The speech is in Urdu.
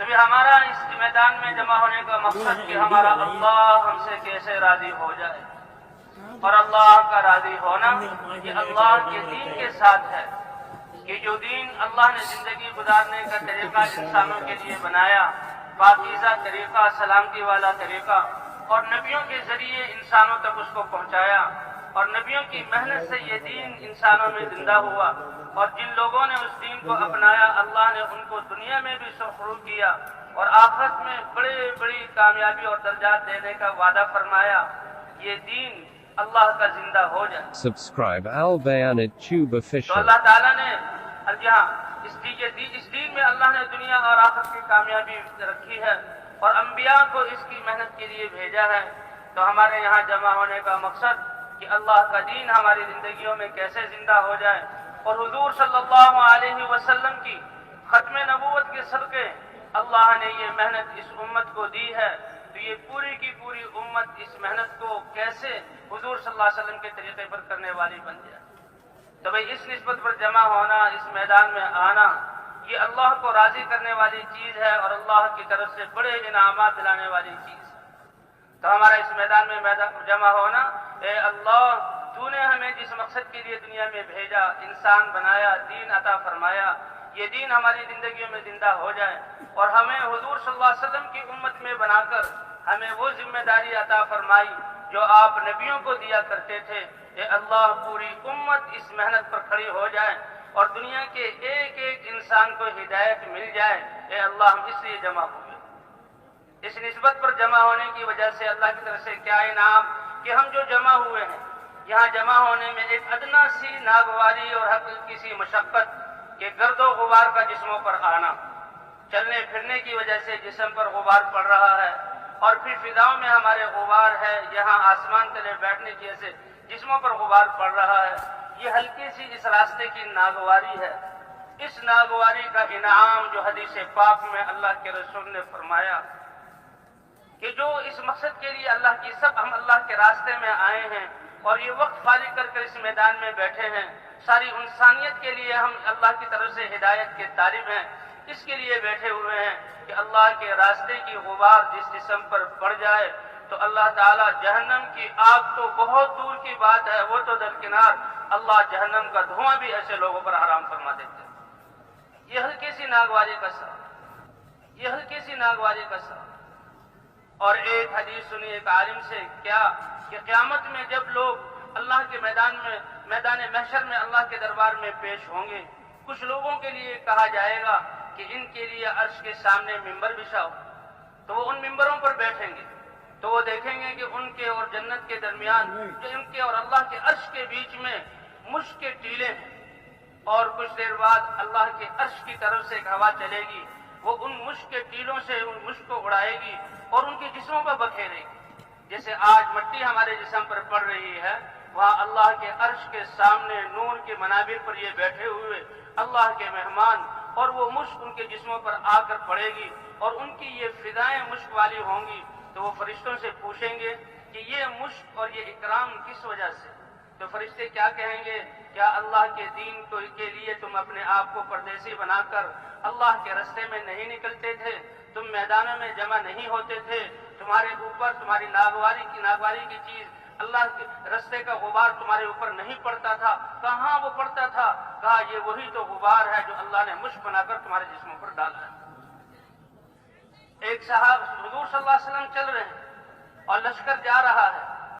تو بھی ہمارا اس میدان میں جمع ہونے کا مقصد کہ ہمارا اللہ ہم سے کیسے راضی ہو جائے، اور اللہ کا راضی ہونا یہ اللہ کے دین کے ساتھ ہے کہ جو دین اللہ نے زندگی گزارنے کا طریقہ انسانوں کے لیے بنایا، پاکیزہ طریقہ، سلامتی والا طریقہ، اور نبیوں کے ذریعے انسانوں تک اس کو پہنچایا، اور نبیوں کی محنت سے یہ دین انسانوں میں زندہ ہوا، اور جن لوگوں نے اس دین کو اپنایا اللہ نے ان کو دنیا میں بھی سرخرو کیا اور آخرت میں بڑی کامیابی اور درجات دینے کا وعدہ فرمایا۔ یہ دین اللہ کا زندہ ہو جائے۔ Subscribe Al Bayanat Tube تو Official. اللہ تعالیٰ نے یہاں اس دین میں اللہ نے دنیا اور آخرت کی کامیابی رکھی ہے، اور انبیاء کو اس کی محنت کے لیے بھیجا ہے۔ تو ہمارے یہاں جمع ہونے کا مقصد کہ اللہ کا دین ہماری زندگیوں میں کیسے زندہ ہو جائے، اور حضور صلی اللہ علیہ وسلم کی ختم نبوت کے صدقے اللہ نے یہ محنت اس امت کو دی ہے، تو یہ پوری کی پوری امت اس محنت کو کیسے حضور صلی اللہ علیہ وسلم کے طریقے پر کرنے والی بن جائے۔ تو بھئی اس نسبت پر جمع ہونا، اس میدان میں آنا، یہ اللہ کو راضی کرنے والی چیز ہے اور اللہ کی طرف سے بڑے انعامات دلانے والی چیز ہے۔ تو ہمارا اس میدان میں جمع ہونا، اے اللہ تو نے ہمیں جس مقصد کے لیے دنیا میں بھیجا، انسان بنایا، دین عطا فرمایا، یہ دین ہماری زندگیوں میں زندہ ہو جائے، اور ہمیں حضور صلی اللہ علیہ وسلم کی امت میں بنا کر ہمیں وہ ذمہ داری عطا فرمائی جو آپ نبیوں کو دیا کرتے تھے۔ اے اللہ پوری امت اس محنت پر کھڑی ہو جائے اور دنیا کے ایک ایک انسان کو ہدایت مل جائے۔ اے اللہ ہم اس لیے جمع ہوئے۔ اس نسبت پر جمع ہونے کی وجہ سے اللہ کی طرف سے کیا انعام کہ ہم جو جمع ہوئے ہیں، یہاں جمع ہونے میں ایک ادنا سی ناگواری اور ہلکی سی مشقت کہ گرد و غبار کا جسموں پر آنا، چلنے پھرنے کی وجہ سے جسم پر غبار پڑ رہا ہے، اور پھر فضاؤں میں ہمارے غبار ہے، یہاں آسمان تلے بیٹھنے کی وجہ سے جسموں پر غبار پڑ رہا ہے، یہ ہلکی سی اس راستے کی ناگواری ہے۔ اس ناگواری کا انعام جو حدیث پاک میں اللہ کے رسول نے فرمایا کہ جو اس مقصد کے لیے ہم اللہ کے راستے میں آئے ہیں اور یہ وقت فارغ کر اس میدان میں بیٹھے ہیں، ساری انسانیت کے لیے ہم اللہ کی طرف سے ہدایت کے طالب ہیں، اس کے لیے بیٹھے ہوئے ہیں کہ اللہ کے راستے کی غبار جس جسم پر پڑ جائے تو اللہ تعالیٰ جہنم کی آگ تو بہت دور کی بات ہے، وہ تو درکنار، اللہ جہنم کا دھواں بھی ایسے لوگوں پر حرام فرما دیتے ہیں۔ یہ ہلکی سی ناگواری کا سبب۔ اور ایک حدیث سنی ایک عالم سے کیا کہ قیامت میں جب لوگ اللہ کے میدان محشر میں اللہ کے دربار میں پیش ہوں گے، کچھ لوگوں کے لیے کہا جائے گا کہ ان کے لیے عرش کے سامنے ممبر بچھاؤ، تو وہ ان ممبروں پر بیٹھیں گے، تو وہ دیکھیں گے کہ ان کے اور جنت کے درمیان جو ان کے اور اللہ کے عرش کے بیچ میں مشک کے ٹیلے ہیں، اور کچھ دیر بعد اللہ کے عرش کی طرف سے ایک ہوا چلے گی، وہ ان مشک کے ٹیلوں سے ان مشک کو اڑائے گی اور ان کے جسموں پر بکھیرے گی۔ جیسے آج مٹی ہمارے جسم پر پڑ رہی ہے، وہاں اللہ کے عرش کے سامنے نور کے منابر پر یہ بیٹھے ہوئے اللہ کے مہمان، اور وہ مشک ان کے جسموں پر آ کر پڑے گی اور ان کی یہ فضائیں مشک والی ہوں گی، تو وہ فرشتوں سے پوچھیں گے کہ یہ مشک اور یہ اکرام کس وجہ سے؟ تو فرشتے کیا کہیں گے؟ کیا اللہ کے دین کے لیے تم اپنے آپ کو پردیسی بنا کر اللہ کے راستے میں نہیں نکلتے تھے؟ تم میدانوں میں جمع نہیں ہوتے تھے؟ تمہارے اوپر تمہاری ناگواری کی چیز اللہ کے راستے کا غبار تمہارے اوپر نہیں پڑتا تھا؟ کہاں وہ پڑتا تھا؟ کہا یہ وہی تو غبار ہے جو اللہ نے مشک بنا کر تمہارے جسموں پر ڈالا ہے۔ ایک صاحب حضور صلی اللہ علیہ وسلم چل رہے ہیں اور لشکر جا رہا ہے،